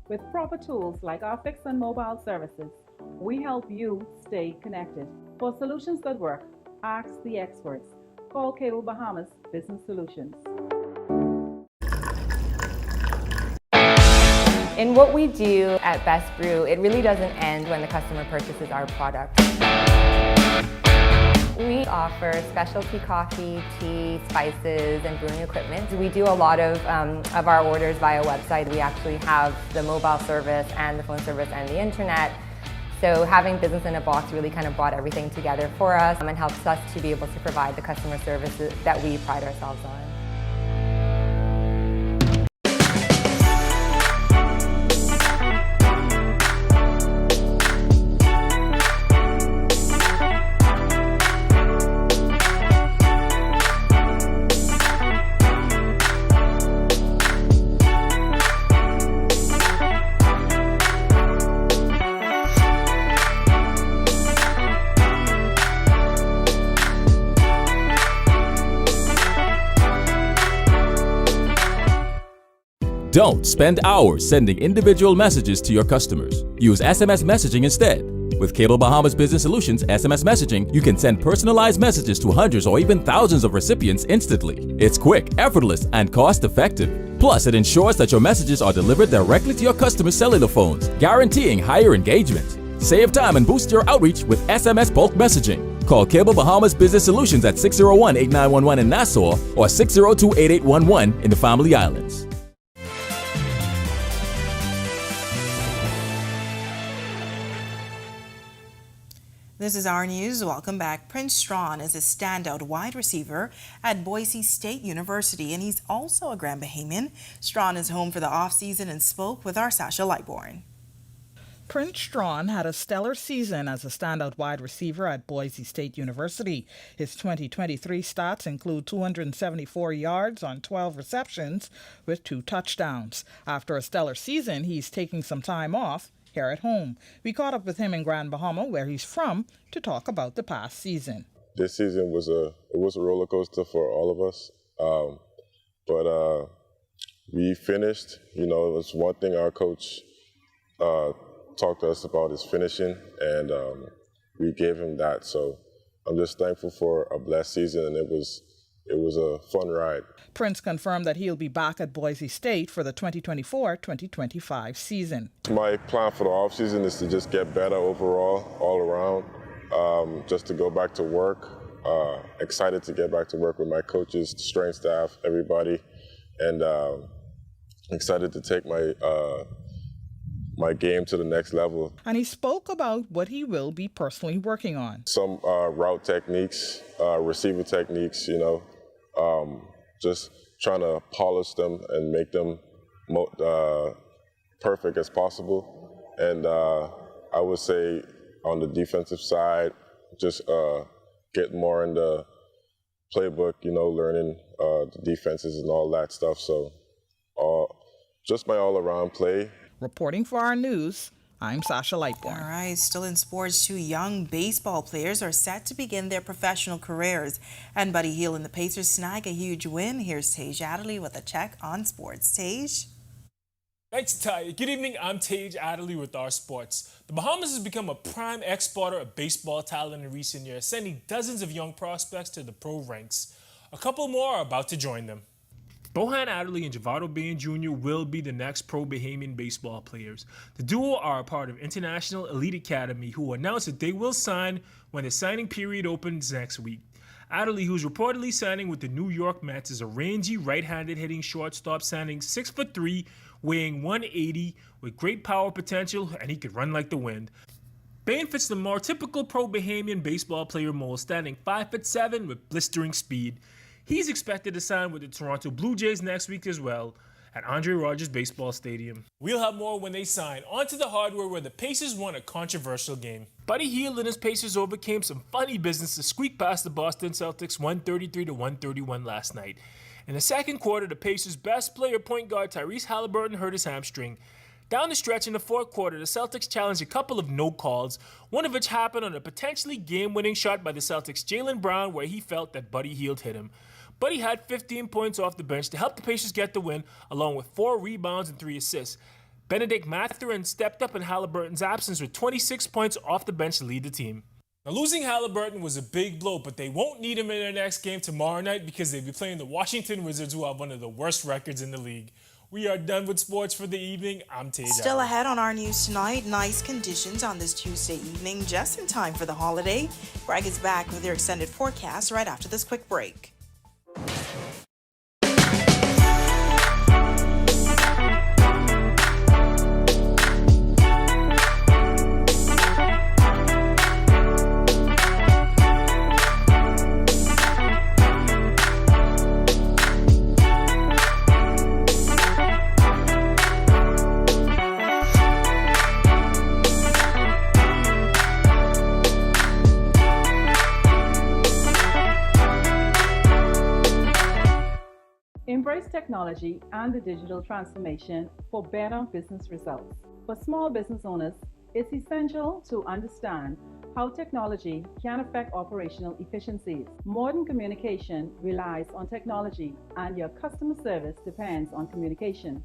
With proper tools like our fixed and mobile services, we help you stay connected. For solutions that work, ask the experts. Call Cable Bahamas Business Solutions. In what we do at Best Brew, it really doesn't end when the customer purchases our product. We offer specialty coffee, tea, spices, and brewing equipment. We do a lot of our orders via website. We actually have the mobile service and the phone service and the internet. So having business in a box really kind of brought everything together for us and helps us to be able to provide the customer services that we pride ourselves on. Don't spend hours sending individual messages to your customers. Use SMS messaging instead. With Cable Bahamas Business Solutions SMS messaging, you can send personalized messages to hundreds or even thousands of recipients instantly. It's quick, effortless, and cost-effective. Plus, it ensures that your messages are delivered directly to your customers' cellular phones, guaranteeing higher engagement. Save time and boost your outreach with SMS bulk messaging. Call Cable Bahamas Business Solutions at 601-8911 in Nassau or 602-8811 in the Family Islands. This is Our News. Welcome back. Prince Strawn is a standout wide receiver at Boise State University, and he's also a Grand Bahamian. Strawn is home for the offseason and spoke with our Sasha Lightborn. Prince Strawn had a stellar season as a standout wide receiver at Boise State University. His 2023 stats include 274 yards on 12 receptions with 2 touchdowns. After a stellar season, he's taking some time off here at home. We caught up with him in Grand Bahama, where he's from, to talk about the past season. This season was a roller coaster for all of us, but we finished. You know, it's one thing our coach talked to us about is finishing, and we gave him that. So I'm just thankful for a blessed season, and it was a fun ride. Prince confirmed that he'll be back at Boise State for the 2024-2025 season. My plan for the offseason is to just get better overall, all around, just to go back to work. Excited to get back to work with my coaches, strength staff, everybody, and excited to take my game to the next level. And he spoke about what he will be personally working on. Some route techniques, receiver techniques, you know, just trying to polish them and make them perfect as possible. And I would say on the defensive side, just get more in the playbook, you know, learning the defenses and all that stuff. So just my all-around play. Reporting for Our News, I'm Sasha Lightborn. All right, still in sports, 2 young baseball players are set to begin their professional careers. And Buddy Hield and the Pacers snag a huge win. Here's Tage Adderley with a check on sports. Tage? Thanks, Ty. Good evening. I'm Tage Adderley with Our Sports. The Bahamas has become a prime exporter of baseball talent in recent years, sending dozens of young prospects to the pro ranks. A couple more are about to join them. Bohan Adderley and Javado Bain Jr. will be the next pro Bahamian baseball players. The duo are a part of International Elite Academy, who announced that they will sign when the signing period opens next week. Adderley, who's reportedly signing with the New York Mets, is a rangy right-handed hitting shortstop, standing 6'3", weighing 180, with great power potential, and he could run like the wind. Bain fits the more typical pro Bahamian baseball player mold, standing 5'7" with blistering speed. He's expected to sign with the Toronto Blue Jays next week as well at Andre Rogers Baseball Stadium. We'll have more when they sign. On to the hardware, where the Pacers won a controversial game. Buddy Hield and his Pacers overcame some funny business to squeak past the Boston Celtics 133-131 last night. In the second quarter, the Pacers' best player, point guard Tyrese Halliburton, hurt his hamstring. Down the stretch in the fourth quarter, the Celtics challenged a couple of no calls, one of which happened on a potentially game-winning shot by the Celtics' Jaylen Brown, where he felt that Buddy Hield hit him. Buddy had 15 points off the bench to help the Pacers get the win, along with 4 rebounds and 3 assists. Benedict Mathurin stepped up in Halliburton's absence with 26 points off the bench to lead the team. Now, losing Halliburton was a big blow, but they won't need him in their next game tomorrow night because they'll be playing the Washington Wizards, who have one of the worst records in the league. We are done with sports for the evening. I'm Tej. Still ahead on our news tonight, nice conditions on this Tuesday evening, just in time for the holiday. Greg is back with your extended forecast right after this quick break. Embrace technology and the digital transformation for better business results. For small business owners, it's essential to understand how technology can affect operational efficiencies. Modern communication relies on technology, and your customer service depends on communication.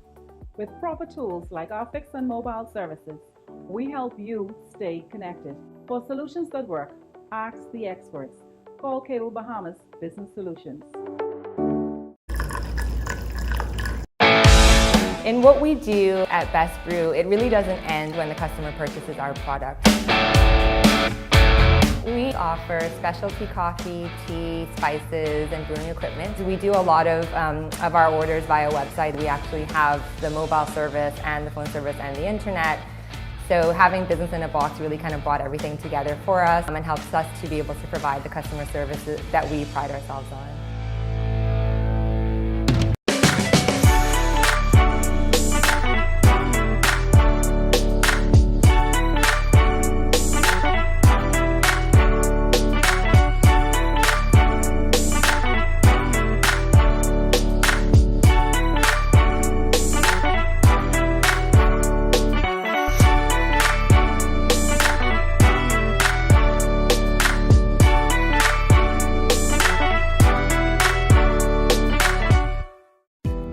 With proper tools like our fixed and mobile services, we help you stay connected. For solutions that work, ask the experts. Call Cable Bahamas Business Solutions. In what we do at Best Brew, it really doesn't end when the customer purchases our product. We offer specialty coffee, tea, spices, and brewing equipment. We do a lot of our orders via website. We actually have the mobile service and the phone service and the internet. So having business in a box really kind of brought everything together for us and helps us to be able to provide the customer services that we pride ourselves on.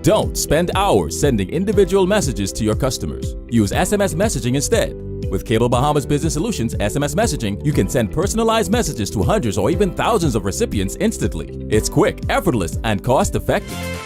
Don't spend hours sending individual messages to your customers. Use SMS messaging instead. With Cable Bahamas Business Solutions SMS messaging, you can send personalized messages to hundreds or even thousands of recipients instantly. It's quick, effortless, and cost-effective.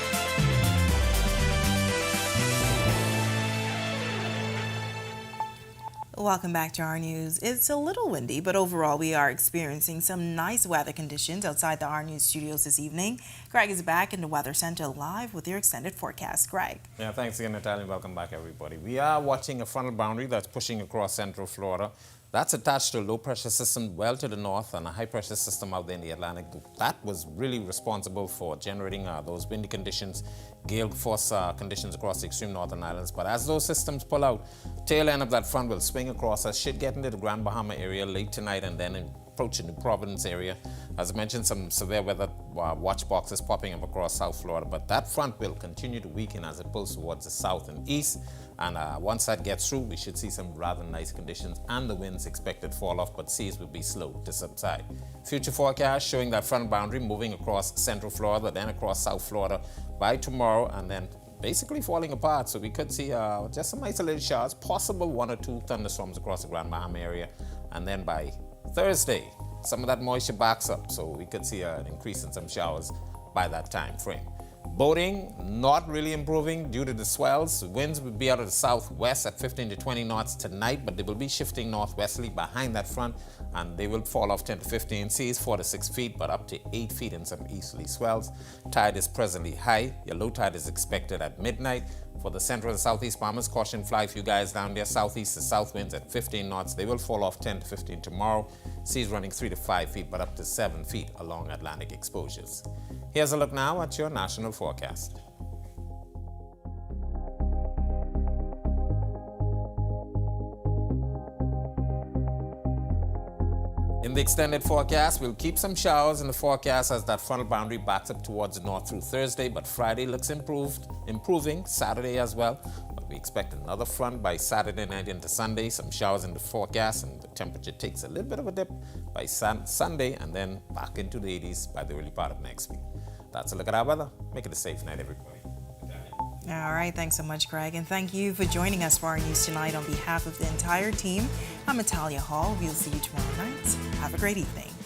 Welcome back to our news. It's a little windy, but overall we are experiencing some nice weather conditions outside the Our News studios this evening. Greg is back in the Weather Center live with your extended forecast. Greg. Yeah, thanks again, Natalia. Welcome back, everybody. We are watching a frontal boundary that's pushing across central Florida. That's attached to a low-pressure system well to the north and a high-pressure system out there in the Atlantic. That was really responsible for generating those windy conditions, gale force conditions across the extreme northern islands. But as those systems pull out, tail end of that front will swing across us, should get into the Grand Bahama area late tonight and then approaching the Providence area. As I mentioned, some severe weather watch boxes popping up across South Florida, but that front will continue to weaken as it pulls towards the south and east. And once that gets through, we should see some rather nice conditions and the winds expected to fall off, but seas will be slow to subside. Future forecast showing that front boundary moving across central Florida, then across South Florida by tomorrow, and then basically falling apart. So we could see just some isolated showers, possible 1 or 2 thunderstorms across the Grand Bahama area. And then by Thursday, some of that moisture backs up, so we could see an increase in some showers by that time frame. Boating, not really improving due to the swells. Winds will be out of the southwest at 15 to 20 knots tonight, but they will be shifting northwesterly behind that front, and they will fall off 10 to 15 seas, 4 to 6 feet, but up to 8 feet in some easterly swells. Tide is presently high. Your low tide is expected at midnight. For the central and southeast Bahamas, caution fly for you guys down there. Southeast to south winds at 15 knots. They will fall off 10 to 15 tomorrow. Seas running 3 to 5 feet, but up to 7 feet along Atlantic exposures. Here's a look now at your national forecast. In the extended forecast, we'll keep some showers in the forecast as that frontal boundary backs up towards the north through Thursday, but Friday looks improving, Saturday as well. But We expect another front by Saturday night into Sunday, some showers in the forecast, and the temperature takes a little bit of a dip by Sunday and then back into the 80s by the early part of next week. That's a look at our weather. Make it a safe night, everybody. All right, thanks so much, Greg, and thank you for joining us for our news tonight on behalf of the entire team. I'm Natalia Hall. We'll see you tomorrow night. Have a great evening.